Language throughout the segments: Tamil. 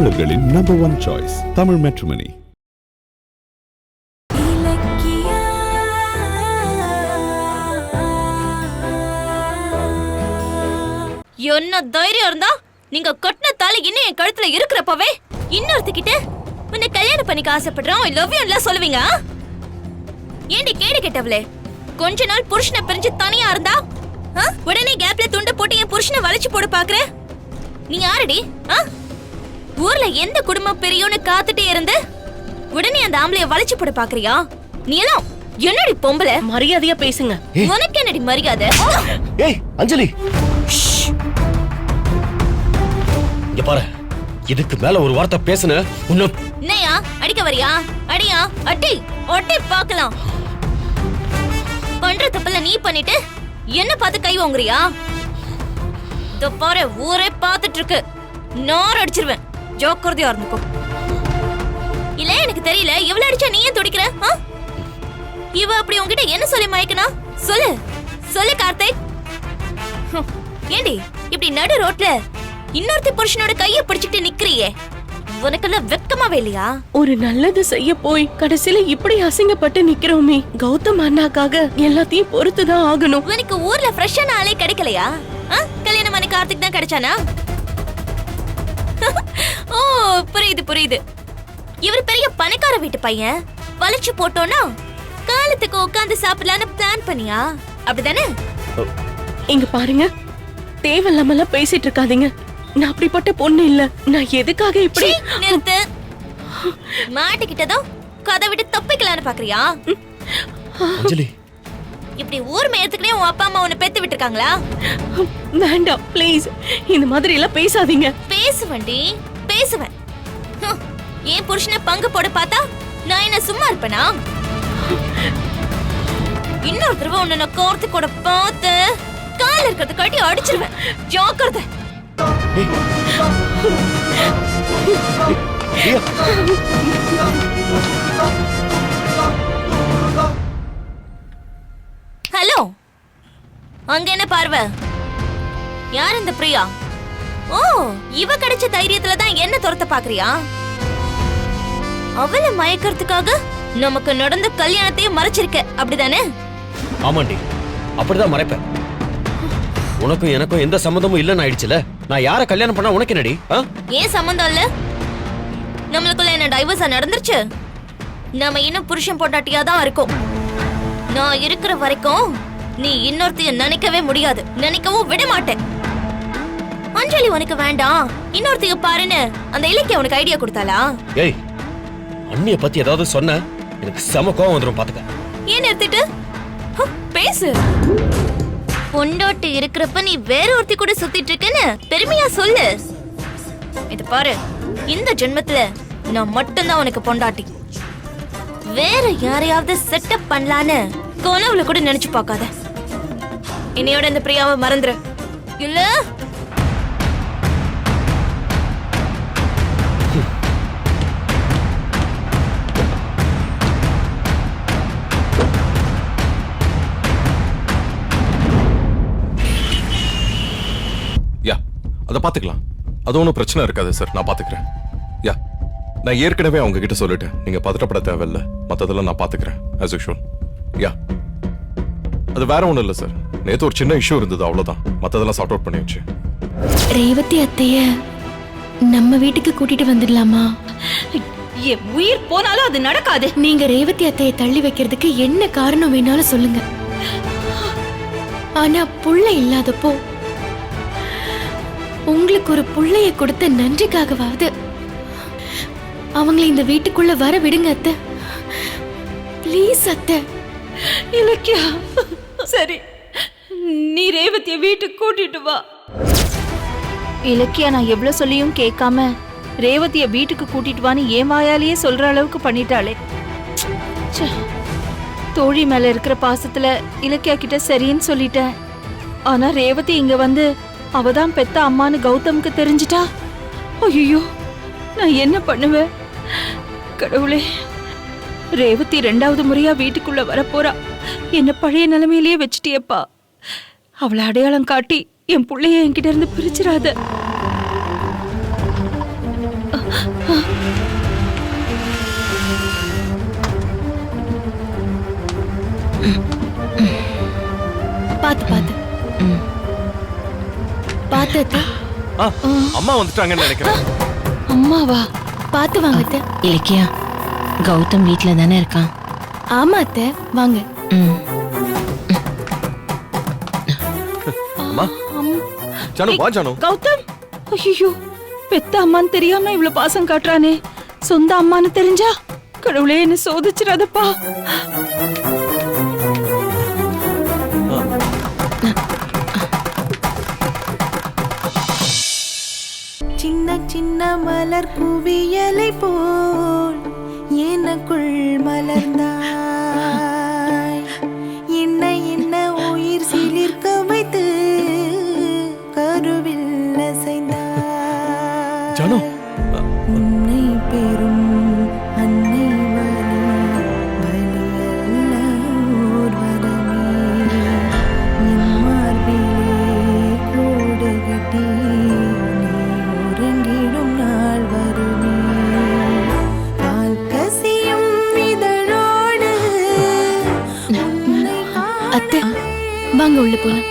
தமிழர்களின் நம்பர் 1 சாய்ஸ் தமிழ் மேட்ரிமோனி. என்ன தைரியம் இருந்தா நீங்க கொட்டின தாலி இன்னும் என் கழுத்துல இருக்கிறப்பவே இன்னொருத்திக்கிட்ட உன்னை கல்யாணம் பண்ணிக்க ஆசைப்படுறோம் ஐ லவ் யூ எல்லாம் சொல்லுவீங்க? ஏண்டி கேடு கேட்டவளே, கொஞ்ச நாள் புருஷனை பிரிஞ்சு தனியா இருந்தா உடனே கேப்ல துண்டு போட்டு என் புருஷனை வளைச்சு போட பாக்குற? நீ யாரடி? ஊர்ல எந்த குடும்பம் பெரியோன்னு காத்துட்டே இருந்து உடனே அந்த ஆம்பளைய வளைச்சு போட பாக்குறியா? நீ எல்லாம் என்னடி பொம்பளை? மரியாதையா பேசுங்க. உனக்கு என்னடி மரியாதை? ஏய் அஞ்சலி, இங்க பாரு, இதுக்கு மேல ஒரு வார்த்தை பேசுன உன்ன. என்னையா அடிக்க வரியா? அடியா, அடி ஒட்டி பார்க்கலாம். பண்ற தப்பல நீ பண்ணிட்டு என்ன பார்த்து கை வாங்குறியா? பாரு, ஊரே பார்த்துட்டு இருக்கு. நார் அடிச்சிருவேன், ஜோக்கர்தியா இருந்துக்கோ. இல்ல எனக்கு தெரியல, இவ்வளவு அடிச்சா நீ ஏன் துடிக்கிற? இவ அப்படி உன்கிட்ட என்ன சொல்லி மயக்கனா? சொல்லு சொல்லு கார்த்திக். ஏண்டி இப்படி நடு ரோட்ல இன்னொருத்தி புருஷனோட கைய பிடிச்சிட்டு நிக்கிறியே, உனக்கெல்லாம் வெக்கமாவே இல்லையா? ஒரு நல்லது செய்ய போய் கடைசியில இப்படி அசிங்கப்பட்டு நிக்கிறோமே. கௌதம் அண்ணாக்காக எல்லாத்தையும் பொறுத்துதான் ஆகணும். உனக்கு ஊர்ல ஃப்ரெஷ்ஷான ஆளே கிடைக்கலையா? கல்யாணம் பண்ணி கார்த்திக் தான் கிடைச்சானா? ஓ புரியுது புரியுது. இவர் பெரிய பணக்கார வீட்டு பையன், வளைச்சு போட்டோன்னா காலத்துக்கு உட்காந்து சாப்பிடலான்னு பிளான் பண்ணியா? அப்படிதானே? இங்க பாருங்க, தேவையில்லாமலாம் பேசிட்டு இருக்காதீங்க. நான் அப்படிப்பட்ட பொண்ணு இல்ல. நான் எதுக்காக இப்படி? நிறுத்து. மாட்டிக்கிட்டதும் கதை விட்டு தப்பிக்கலான்னு பாக்குறியா? அஞ்சலி, இப்படி ஊர் மேயத்துக்குனே உன் அப்பா அம்மா உன்னை பெத்து விட்டுருக்காங்களா? வேண்டாம் ப்ளீஸ், இந்த மாதிரி எல்லாம் பேசாதீங்க. பேசுவேன்டி பேசுவேன். ஏன் புருஷனை பங்கு போட பார்த்தா நான் என்ன சும்மா இருப்பேனா? இன்னொரு தடவை உன்னை நான் கோர்த்து கூட பார்த்து கால இருக்கிறத காட்டி அடிச்சிருவேன், ஜாக்கிரதை. ஹலோ, அங்க என்ன பார்வை? யார் இந்த பிரியா? ஓ, இவ கிடைச்ச தைரியத்துல தான் என்ன துரத்த பாக்குறியா? அவளை மயக்கிறதுக்காக நமக்கு நடந்த கல்யாணத்தையும் மறைச்சிருக்க, அப்படிதானே? ஆமாண்டி, அப்படிதான் மறைப்பேன். உனக்கும் எனக்கும் எந்த சம்மந்தமும் இல்லன்னு ஆயிடுச்சுல. நான் யார கல்யாணம் பண்ணா உனக்கு என்னடி? ஏன் சம்மந்தம் இல்ல? நம்மளுக்குள்ள என்ன டைவர்ஸா நடந்துருச்சு? நாம இன்னும் புருஷன் பொண்டாட்டியா தான் இருக்கோம். நான் இருக்கிற வரைக்கும் நீ இன்னொருத்தைய நினைக்கவே முடியாது, நினைக்கவும் விட மாட்டேன். அஞ்சலி உனக்கு வேண்டாம், இன்னொருத்தைய பாருன்னு அந்த இலக்கிய உனக்கு ஐடியா கொடுத்தாளா? ஏய், அண்ணிய பத்தி ஏதாவது சொன்ன எனக்கு செம கோவம் வந்துரும், பாத்துக்க. ஏன் நிறுத்திட்டு பேசு. பொண்டாட்டி இருக்கிறப்ப நீ வேற ஒருத்தி கூட சுத்திட்டு இருக்கேன்னு பெருமையா சொல்லு. இது பாரு, இந்த ஜென்மத்துல நான் மட்டும்தான் உனக்கு பொண்டாட்டி. வேற யாரையாவது செட்டப் பண்ணலான்னு கனவுல கூட நினைச்சு பார்க்காத. என்னையோட இந்த பிரியாவை மறந்துரு. இல்ல அதை பாத்துக்கலாம். அது ஒன்றும் பிரச்சனை இருக்காது சார், நான் பாத்துக்கிறேன். யா, நான் ஏற்கனவே அவங்க கிட்ட சொல்லிட்டேன், நீங்க பதட்டப்பட தேவையில்ல, மத்ததெல்லாம் நான் பாத்துக்கிறேன் as usual. யா, அது வேற ஒண்ணும் இல்ல சார், நேத்து ஒரு சின்ன இஷ்யூ இருந்தது, அவ்வளவுதான். மத்ததெல்லாம் சார்ட் அவுட் பண்ணியாச்சு. ரேவதி அத்தைய நம்ம வீட்டுக்கு கூட்டிட்டு வந்துடலாமா? என் உயிர் போனாலும் அது நடக்காது. நீங்க ரேவதி அத்தைய தள்ளி வைக்கிறதுக்கு என்ன காரணம் வேணாலும் சொல்லுங்க. ஆனா புள்ள இல்லாதப்போ உங்களுக்கு ஒரு புள்ளைய கொடுத்த நன்றிக்காகவாவது அவங்களை இந்த வீட்டுக்குள்ள வர விடுங்க அத்தை. ப்ளீஸ் அத்தை. இலக்கியா, சரி, நீ ரேவதிய வீட்டுக்கு கூட்டிட்டு வா. இலக்கியா நான் எவ்வளவு சொல்லியும் கேட்காம ரேவதிய வீட்டுக்கு கூட்டிட்டு வான்னு ஏமாயாலேயே சொல்ற அளவுக்கு பண்ணிட்டாளே. தோழி மேல இருக்கிற பாசத்துல இலக்கியா கிட்ட சரின்னு சொல்லிட்டேன். ஆனா ரேவதி இங்க வந்து அவதான் பெத்த அம்மான்னு கௌதம்க்கு தெரிஞ்சிட்டா, ஐயோ நான் என்ன பண்ணுவேன்? கடவுளே, ரேவதி 2வது முறையா வீட்டுக்குள்ள வரப்போறா. என்ன பழைய நிலைமையிலேயே வச்சிட்டியப்பா. அவளை அடையாளம் காட்டி என் புள்ளைய என்கிட்ட இருந்து பிரிச்சிடாத. அத்தை ஆ, அம்மா வந்துட்டாங்கன்னு நினைக்கிறேன். அம்மாவா? பார்த்து வாங்க அத்தை. இலக்கியா, கௌதம் வீட்ல தானே இருக்கான்? ஆமா அத்தை, வாங்க. ம். அம்மா ஜானு, வா ஜானு. கௌதம், ஐயோ, பெத்த அம்மான்னு தெரியாம இவ்வளவு பாசம் காட்டுறானே. சொந்த அம்மான்னு தெரிஞ்சா கடவுளே என்ன சோதிச்சிடாதப்பா. சின்ன சின்ன மலர் குவியலை போல் எனக்குள் மலர்ந்தாய். என்ன என்ன உயிர் சிலிர்க்க வைத்து கருவில் அசைந்தாய். ஜானு, உன்னை பெறும் அன்னை வலி வலியல்ல ஓர் வரமே. என் மார்பிலே கூடு கட்டி உறங்கிடும் நாள் வருமே. பால் கசியும் இதழோடு உன்னை அத்தை வாங்க உள்ள போலாம்.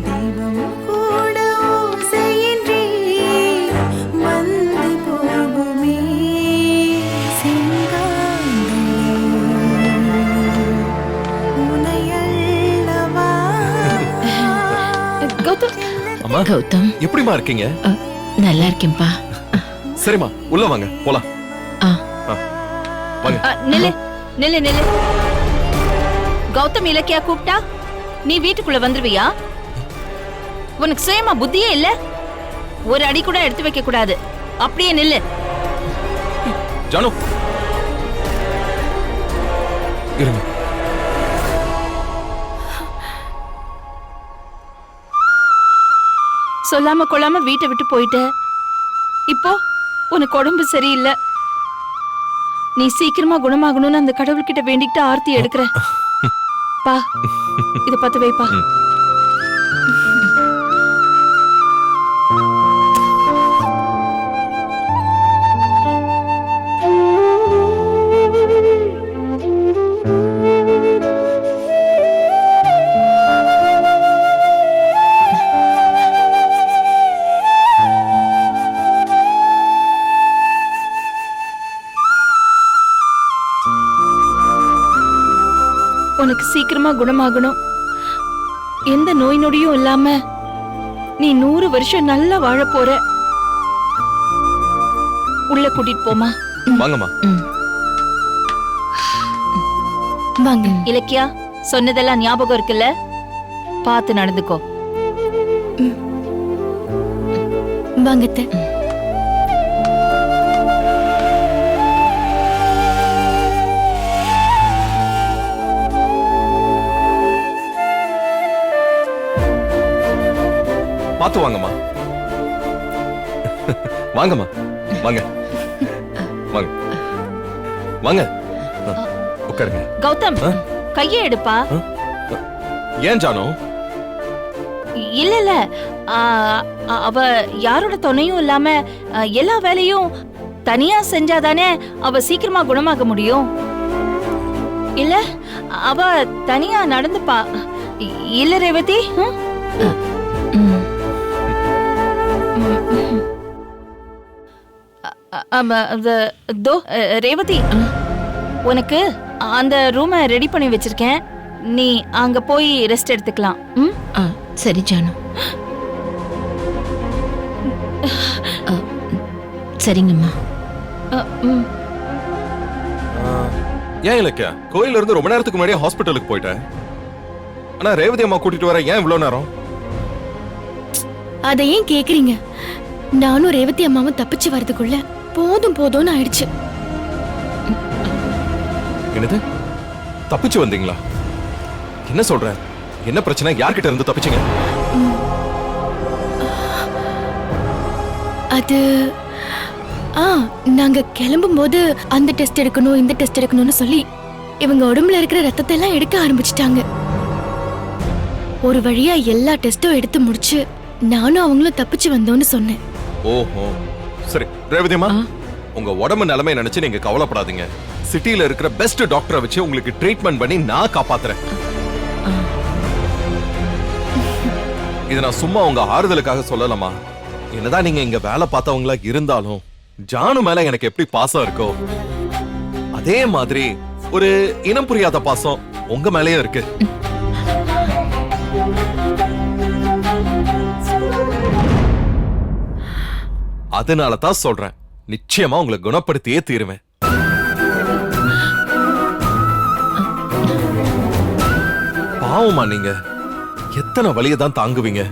தெய்வம் கூட ஓசையின்றி வந்து போகுமே. செங்காந்தளே, உனையல்லவா கௌதம், அம்மா கௌதம், எப்படிமா இருக்கீங்க? நல்லா இருக்கேன்பா. சரிம்மா, உள்ள வாங்க, போலாம். ஆ. ஆ, வாங்க. நில்லு நில்லு நில்லு. கௌதம் இலக்கியா கூப்பிட்டா நீ வீட்டுக்குள்ள வந்துருவியா? உனக்கு சுயமா புத்தியே இல்ல? ஒரு அடி கூட எடுத்து வைக்க கூடாது. அப்படியே நில்லு. ஜானு, இருங்க. சொல்லாம கொள்ளாம வீட்டை விட்டு போயிட்ட. இப்போ உனக்கு உடம்பு சரியில்லை. நீ சீக்கிரமா குணமாகணும்னு அந்த கடவுள்கிட்ட வேண்டிக்கிட்டு ஆர்த்தி எடுக்கிற. பா, இத பத்து வைப்பா. உனக்கு சீக்கிரமா குணமாகணும். எந்த நோய் நொடியும் இல்லாம நீ 100 வருஷம் நல்லா வாழ போற. உள்ள கூட்டிட்டு போமா. வாங்கம்மா. வாங்க. இலக்கியா, சொன்னதெல்லாம் ஞாபகம் இருக்குல்ல? பார்த்து நடந்துக்கோ. வாங்க அத்தை. பார்த்து வாங்கம்மா. வாங்கம்மா, வாங்க வாங்க வாங்க. உட்காருங்க. கௌதம், கையை எடுப்பா. ஏன் ஜானு? இல்ல இல்ல, அவ யாரோட துணையும் இல்லாம எல்லா வேலையும் தனியா செஞ்சாதானே அவ சீக்கிரமா குணமாக முடியும். இல்ல, அவ தனியா நடந்துப்பா. இல்ல ரேவதி? ரேவதி, உனக்கு அந்த ரூமை ரெடி பண்ணி வச்சிருக்கேன். நீ அங்க போய் ரெஸ்ட் எடுத்துக்கலாம். சரி ஜானு. சரிங்கம்மா. ஏன் இலக்கியா, கோயில்ல இருந்து ரொம்ப நேரத்துக்கு முன்னாடியே ஹாஸ்பிட்டலுக்கு போயிட்டேன். ஆனா ரேவதி அம்மா கூட்டிட்டு வர ஏன் இவ்வளவு நேரம்? அதை ஏன் கேக்குறீங்க? நானும் ரேவதி அம்மாவும் தப்பிச்சு வரதுக்குள்ள போதும் போதும்னு ஆயிடுச்சு. என்னது, தப்பிச்சு வந்தீங்களா? என்ன சொல்ற? என்ன பிரச்சனை? யார்கிட்ட இருந்து தப்பிச்சீங்க? அது நாங்க கிளம்பும் போது அந்த டெஸ்ட் எடுக்கணும் இந்த டெஸ்ட் எடுக்கணும்னு சொல்லி இவங்க உடம்புல இருக்கிற ரத்தத்தை எல்லாம் எடுக்க ஆரம்பிச்சிட்டாங்க. ஒரு வழியா எல்லா டெஸ்டும் எடுத்து முடிச்சு நானும் அவங்களும் தப்பிச்சு வந்தோம்னு சொன்னேன். ஓஹோ, சரி ரேவதி அம்மா, உங்க உடம்பு நிலைமை நினைச்சு நீங்க கவலைப்படாதீங்க. சிட்டில இருக்கிற பெஸ்ட் டாக்டரை வச்சு உங்களுக்கு ட்ரீட்மெண்ட் பண்ணி நான் காப்பாத்துறேன். இதை நான் சும்மா உங்க ஆறுதலுக்காக சொல்லலாமா? என்னதான் நீங்க இங்க வேலை பார்த்தவங்களா இருந்தாலும் ஜானு மேல எனக்கு எப்படி பாசம் இருக்கோ அதே மாதிரி ஒரு இனம் புரியாத பாசம் உங்க மேலயும் இருக்கு. அதனால தான் சொல்றேன், நிச்சயமா உங்களை குணப்படுத்தியே தீருவேன். பாவமா நீங்க எத்தனை வலியை தான் தாங்குவீங்க?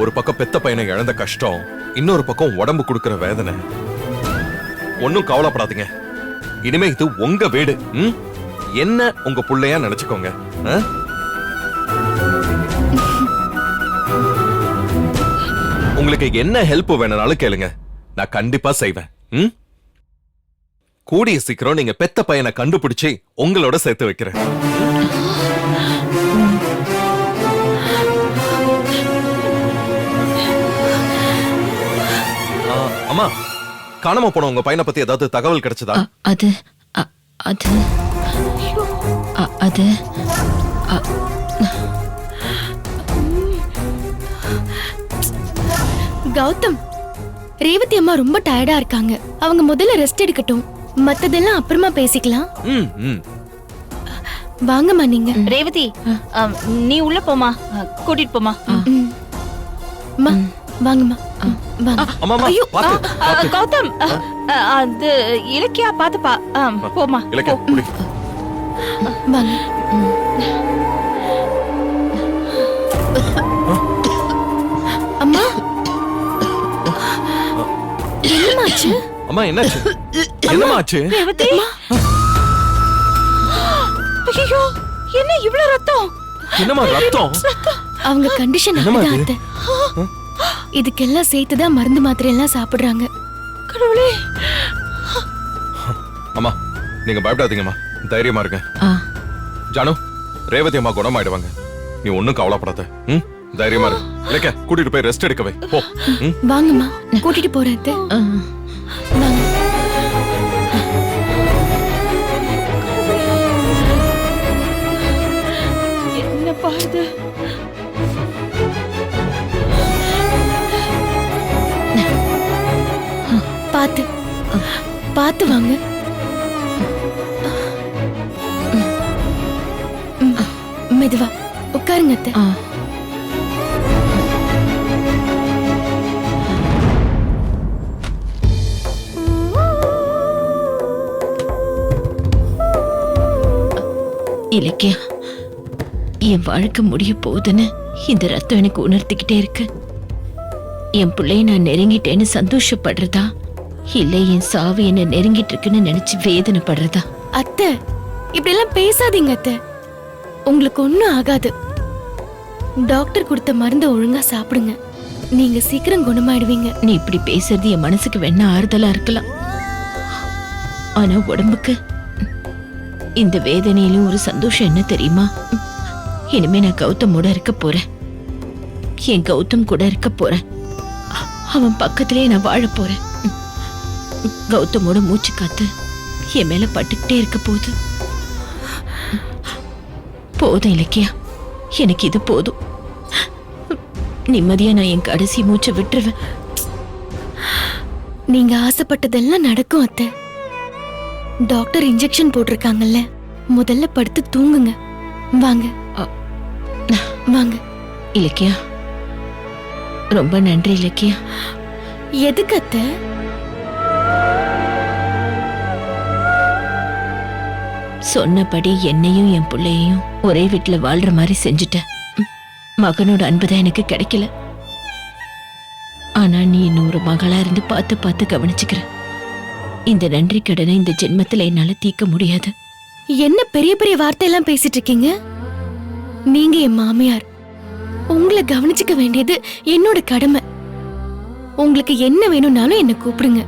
ஒரு பக்கம் பெத்த பையனை இழந்த கஷ்டம், இன்னொரு பக்கம் உடம்பு கொடுக்கிற வேதனை. ஒன்னும் கவலைப்படாதீங்க, இனிமே இது உங்க வீடு. என்ன உங்க புள்ளையா நினைச்சுக்கோங்க. உங்களுக்கு என்ன ஹெல்ப் வேணும்னாலும் கேளுங்க, நான் கண்டிப்பா செய்வேன். கூடிய சீக்கிரம் நீங்க பெத்த பையனை கண்டுபிடிச்சு உங்களோட சேர்த்து வைக்கிறேன். அம்மா, காணாம போன உங்க பையனை பத்தி ஏதாவது தகவல் கிடைச்சதா? அது அது அது கௌதம், ரேவதி அம்மா ரொம்ப டயர்டா இருக்காங்க. அவங்க முதல்ல ரெஸ்ட் எடுக்கட்டும், மத்ததெல்லாம் அப்புறமா பேசிக்கலாம். வாங்கம்மா நீங்க. ரேவதி நீ உள்ள போமா, கூட்டிட்டு போமா. அம்மா வாங்கம்மா வாங்க. அம்மா ஐயோ, பாத்து. கௌதம் அது இலக்கியா பாத்துப்பா. போமா இலக்கியா குடி. வாங்க. அம்மா என்னமாச்சு? அம்மா என்னாச்சு? என்னமாச்சு? ரேவதி, ஐயோ என்ன இவ்வளவு ரத்தம்? என்னமா ரத்தம்? அவங்க கண்டிஷன் என்னம்மா இது? அத்தை. இதுக்கெல்லாம் சேர்த்துதான் மருந்து மாத்திரை எல்லாம் சாப்பிடுறாங்க. கடவுளே. அம்மா நீங்க பயப்படாதீங்கம்மா, தைரியமா இருங்க. ஜானு, ரேவதி அம்மா குணமாயிடுவாங்க, நீ ஒண்ணும் கவலைப்படாத. தைரியமா இரு. இலக்கியா கூட்டிட்டு போய் ரெஸ்ட் எடுக்கவே போ. வாங்கம்மா, கூட்டிட்டு போறேன் அத்தை. வாங்க. என்னப்பா இது? பாத்து பாத்து வாங்க. மெதுவா உட்காருங்க அத்தை. இலக்கியா, என் வாழ்க்கை முடிய போகுதுன்னு இந்த ரத்தம் எனக்கு உணர்த்திக்கிட்டே இருக்கு. என் பிள்ளைய நான் நெருங்கிட்டேன்னு சந்தோஷப்படுறதா, இல்ல என் சாவு என்ன நெருங்கிட்டு இருக்குன்னு நினைச்சு வேதனைப்படுறதா? அத்தை இப்படி எல்லாம் பேசாதீங்க அத்தை, உங்களுக்கு ஒண்ணும் ஆகாது. டாக்டர் கொடுத்த மருந்தை ஒழுங்கா சாப்பிடுங்க, நீங்க சீக்கிரம் குணமாயிடுவீங்க. நீ இப்படி பேசுறது என் மனசுக்கு வேணா ஆறுதலா இருக்கலாம், ஆனா உடம்புக்கு இந்த வேதனையிலும் ஒரு சந்தோஷம் என்ன தெரியுமா? இனிமே நான் கௌதமோட இருக்க போறேன், என் கௌதம் கூட இருக்க போறேன், அவன் பக்கத்திலேயே நான் வாழ போறேன். கௌதமோட மூச்சு காத்து என் மேல பட்டுக்கிட்டே இருக்க போகுது. போதும் இலக்கியா, எனக்கு இது போதும். நிம்மதியா நான் என் கடைசி மூச்சை விட்டுருவேன். நீங்க ஆசைப்பட்டதெல்லாம் நடக்கும் அத்தை. டாக்டர் இன்ஜெக்ஷன் போட்டிருக்காங்கல்ல, முதல்ல படுத்து தூங்குங்க. வாங்க வாங்க. இலக்கியா, ரொம்ப நன்றி இலக்கியா. எதுக்கு அத்தை? சொன்னபடி என்னையும் என் பிள்ளையையும் ஒரே வீட்டுல வாழ்ற மாதிரி செஞ்சுட்டேன். மகனோட அன்புதான் எனக்கு கிடைக்கல, ஆனா நீ இன்னொரு மகளா இருந்து பார்த்து பார்த்து கவனிச்சுக்கிற. இந்த நன்றி கடனை இந்த ஜென்மத்துல என்னால தீர்க்க முடியாது. என்ன பெரிய பெரிய வார்த்தையெல்லாம் பேசிட்டு இருக்கீங்க? நீங்க என் மாமியார், உங்களை கவனிச்சுக்க வேண்டியது என்னோட கடமை. உங்களுக்கு என்ன வேணும்னாலும் என்ன கூப்பிடுங்க,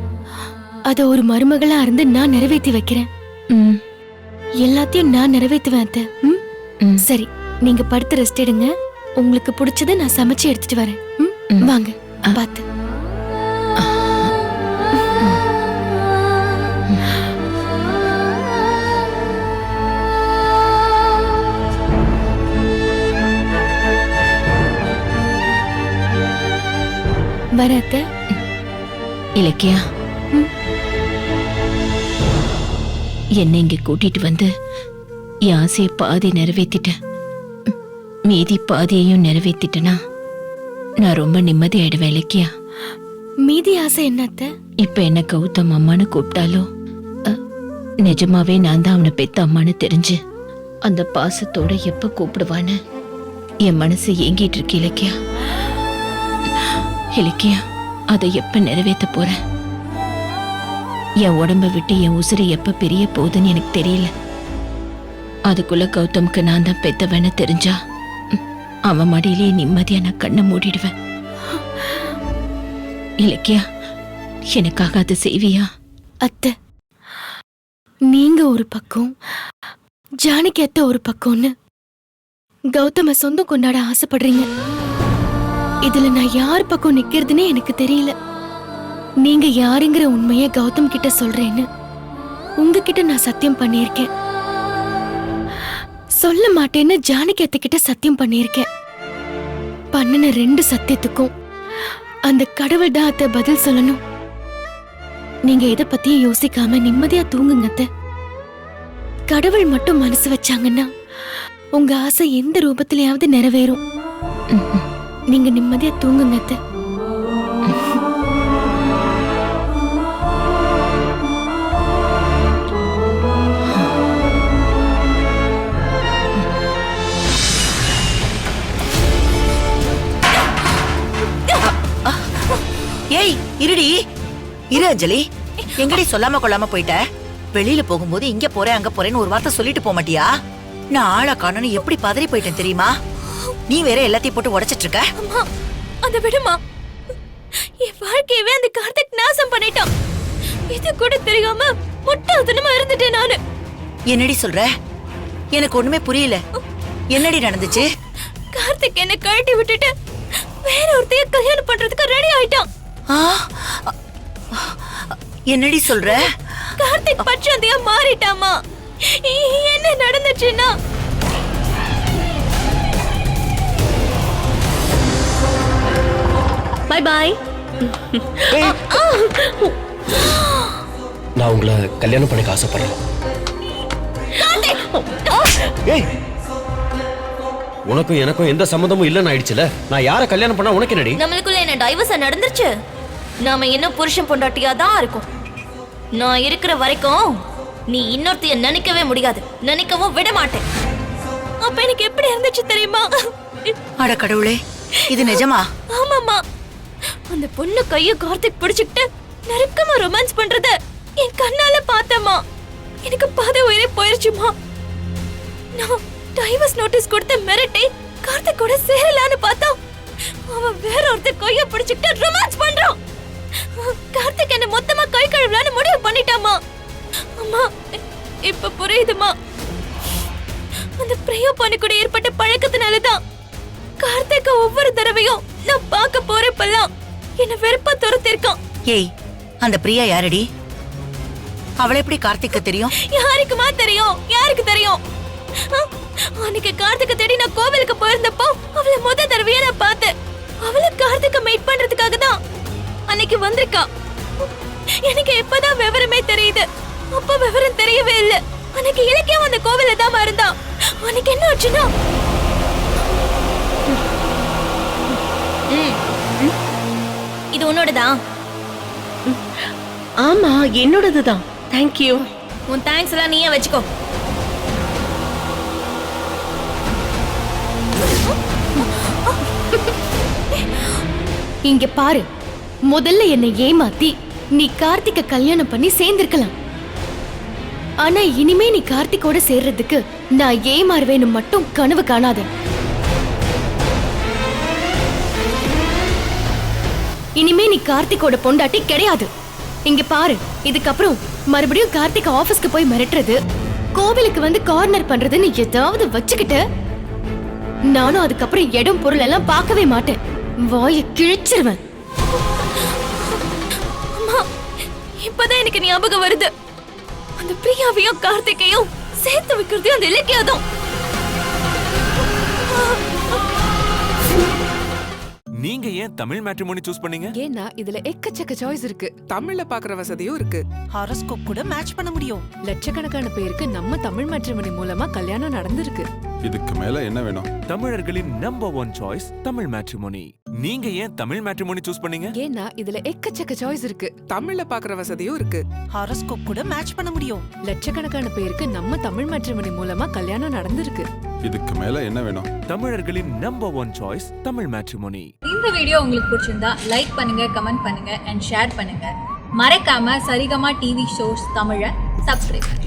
அத ஒரு மருமகளா இருந்து நான் நிறைவேற்றி வைக்கிறேன். எல்லாத்தையும் நான் நிறைவேற்றுவேன் அத்தை. சரி, நீங்க படுத்து ரெஸ்ட் எடுங்க. உங்களுக்கு பிடிச்சதை நான் சமைச்சு எடுத்துட்டு வரேன். வாங்க பார்த்து. யாரு அத்தை? இலக்கியா, என்னை இங்க கூட்டிட்டு வந்து என் ஆசையை பாதி நிறைவேத்திட்டேன். மீதி பாதியையும் நிறைவேத்திட்டேனா நான் ரொம்ப நிம்மதியாயிடுவேன் இலக்கியா. மீதி ஆசை என்ன அத்தை? இப்ப என்ன கௌதம் அம்மான்னு கூப்பிட்டாலோ நிஜமாவே நான் தான் அவனை பெத்த அம்மான்னு தெரிஞ்சு அந்த பாசத்தோட எப்ப கூப்பிடுவான்னு என் மனசு ஏங்கிட்டு இருக்கு இலக்கியா. இலக்கியா, அதை எப்ப நிறைவேற்ற போறேன்? என் உடம்ப விட்டு என் உசுறு எப்ப பிரிய போகுதுன்னு எனக்கு தெரியல. அதுக்குள்ள கௌதம்க்கு நான் தான் பெத்தவன்னு தெரிஞ்சா அவன் மடியிலேயே நிம்மதியா நான் கண்ணை மூடிடுவேன். இலக்கியா, எனக்காக அதை செய்வியா? அத்தை, நீங்க ஒரு பக்கம், ஜானகி அத்தை ஒரு பக்கம்னு கௌதம சொந்தம் கொண்டாட ஆசைப்படுறீங்க. இதுல நான் யார் பக்கம் நிக்கிறதுனே எனக்கு தெரியல. நீங்க யாருங்கிற உண்மைய கௌதம் கிட்ட சொல்றேன்னு உங்ககிட்ட நான் சத்தியம் பண்ணியிருக்கேன். சொல்ல மாட்டேன்னு ஜானகி அத்தை கிட்ட சத்தியம் பண்ணியிருக்கேன். பண்ணின 2 சத்தியத்துக்கும் அந்த கடவுள் தான் அத்தை பதில் சொல்லணும். நீங்க எதை பத்தியும் யோசிக்காம நிம்மதியா தூங்குங்க அத்தை. கடவுள் மட்டும் மனசு வச்சாங்கன்னா உங்க ஆசை எந்த ரூபத்திலயாவது நிறைவேறும். நீங்க நிம்மதியா தூங்குங்க அத்தை. ஏய் இருடி, இரு அஞ்சலி. எங்கடி சொல்லாம கொள்ளாம போயிட்ட? வெளியில போகும்போது இங்க போறேன் அங்க போறேன்னு ஒரு வார்த்தை சொல்லிட்டு போக மாட்டியா? நான் ஆளா காணோன்னு எப்படி பதறி போயிட்டேன் தெரியுமா? நீ வேற எல்லாத்தையும் போட்டு உடைச்சிட்டு இருக்க. அம்மா, அதை விடுமா. என் வாழ்க்கையவே அந்த கார்த்திக் நாசம் பண்ணிட்டான். இது கூட தெரியாம முட்டாள்தனமா இருந்துட்டேன் நானு. என்னடி சொல்ற? எனக்கு ஒண்ணுமே புரியல. என்னடி நடந்துச்சு? கார்த்திக் என்ன கழட்டி விட்டுட்டு வேற ஒருத்தைய கல்யாணம் பண்றதுக்கு ரெடி ஆயிட்டான். என்னடி சொல்ற? கார்த்திக் பச்சந்தியா மாறிட்டாமா. என்ன நடந்துச்சுன்னா, பை பாய். நான் உங்களை கல்யாணம் பண்ணிக்க ஆசைப்படுறேன். ஏய், உனக்கும் எனக்கும் எந்த சம்மந்தமும் இல்லைன்னு ஆயிடுச்சுல. நான் யாரை கல்யாணம் பண்ணா உனக்கு என்னடி? நம்மளுக்குள்ள என்ன டைவர்ஸ் நடந்துருச்சு. நாம இன்னும் புருஷன் பொண்டாட்டியா தான் இருக்கும். நான் இருக்கிற வரைக்கும் நீ இன்னொருத்தைய நினைக்கவே முடியாது, நினைக்கவும் விட மாட்டேன். அப்ப எனக்கு எப்படி இருந்துச்சு தெரியுமா? அட கடவுளே, இது நிஜமா? ஆமாமா. அந்த பொண்ணு கைய கார்த்திக் பிடிச்சுக்கிட்டு நெருக்கமா ரொமான்ஸ் பண்றத என் கண்ணால பார்த்தேமா. எனக்கு பாதை உயிரே போயிருச்சுமா. நான் டைவர்ஸ் நோட்டீஸ் கொடுத்து மிரட்டி கார்த்திக் கூட சேரலான்னு பார்த்தா அவன் வேற ஒருத்தர் கைய பிடிச்சுக்கிட்டு ரொமான்ஸ் பண்றான். கார்த்திக் என்ன மொத்தமா கை கழுவலான்னு முடிவு பண்ணிட்டாமா. அம்மா, இப்ப புரியுதுமா. அந்த பிரியா பண்ணி கூட ஏற்பட்ட பழக்கத்தினாலதான் கார்த்திக் ஒவ்வொரு தடவையும் நான் பார்க்க போறப்பெல்லாம் என்ன வெறுப்பா துரத்திருக்கான். ஏய், அந்த பிரியா யாரடி? அவளை எப்படி கார்த்திக்கு தெரியும்? யாருக்குமா தெரியும்? யாருக்கு தெரியும்? அன்னைக்கு கார்த்திகை தேடி நான் கோவிலுக்கு போயிருந்தப்போ அவளை முத தடவையா நான் பார்த்தேன். அவளை கார்த்திகை மீட் பண்றதுக்காக தான் அன்னைக்கு வந்திருக்கா. எனக்கு இப்பதான் விவரமே தெரியுது. அப்ப விவரம் தெரியவே இல்ல. அன்னைக்கு இலக்கியம் அந்த கோவில தான் இருந்தா. அன்னைக்கு என்ன ஆச்சுன்னா, இது உன்னோடதான். ஆமா, என்னோடதுதான். தேங்க்யூ. உன் தேங்க்ஸ் எல்லாம் நீயே வச்சுக்கோ. இங்க பாரு, முதல்ல என்னை ஏமாத்தி நீ கார்த்திக்க கல்யாணம் பண்ணி சேர்ந்திருக்கலாம். ஆனா இனிமே நீ கார்த்திகோட சேர்றதுக்கு நான் ஏமாறுவேன்னு மட்டும் கனவு காணாத. இனிமே நீ கார்த்திகோட பொண்டாட்டி கிடையாது. இங்க பாரு, இதுக்கப்புறம் மறுபடியும் கார்த்திக் ஆபீஸ்க்கு போய் மிரட்டுறது, கோவிலுக்கு வந்து கார்னர் பண்றதுன்னு ஏதாவது வச்சுக்கிட்டு நானும் அதுக்கப்புறம் இடம் பொருள் எல்லாம் பார்க்கவே மாட்டேன். வாயை கிழிச்சிருவேன். அம்மா, இப்பதான் எனக்கு ஞாபகம் வருது. அந்த பிரியாவையும் கார்த்திகையும் சேர்த்து வைக்கிறதையும் அந்த இலக்கியாதான். நீங்க ஏன் தமிழ் மேட்ரிமோனி சூஸ் பண்ணீங்க? ஏன்னா இதுல எக்கச்சக்க சாய்ஸ் இருக்கு. தமிழ்ல பாக்குற வசதியும் இருக்கு. ஹாரோஸ்கோப் கூட மேட்ச் பண்ண முடியும். லட்சக்கணக்கான பேருக்கு நம்ம தமிழ் மேட்ரிமோனி மூலமா கல்யாணம் நடந்திருக்கு. இதுக்கு மேல என்ன வேணும்? தமிழர்களின் நம்பர் 1 சாய்ஸ் தமிழ் மேட்ரிமோனி. நீங்க ஏன் தமிழ் மேட்ரிமோனி சூஸ் பண்ணீங்க? ஏன்னா இதுல எக்கச்சக்க சாய்ஸ் இருக்கு. தமிழ்ல பாக்குற வசதியும் இருக்கு. ஹாரோஸ்கோப் கூட மேட்ச் பண்ண முடியும். லட்சக்கணக்கான பேருக்கு நம்ம தமிழ் மேட்ரிமோனி மூலமா கல்யாணம் நடந்திருக்கு. இதுக்கு மேல என்ன வேணும்? தமிழர்களின் நம்பர் 1 சாய்ஸ் தமிழ் மேட்ரிமோனி. இந்த வீடியோ உங்களுக்கு பிடிச்சிருந்தா லைக் பண்ணுங்க, கமெண்ட் பண்ணுங்க அண்ட் ஷேர் பண்ணுங்க. மறக்காம சரிகமா டிவி ஷோஸ் தமிழை சப்ஸ்கிரைப் பண்ணுங்க.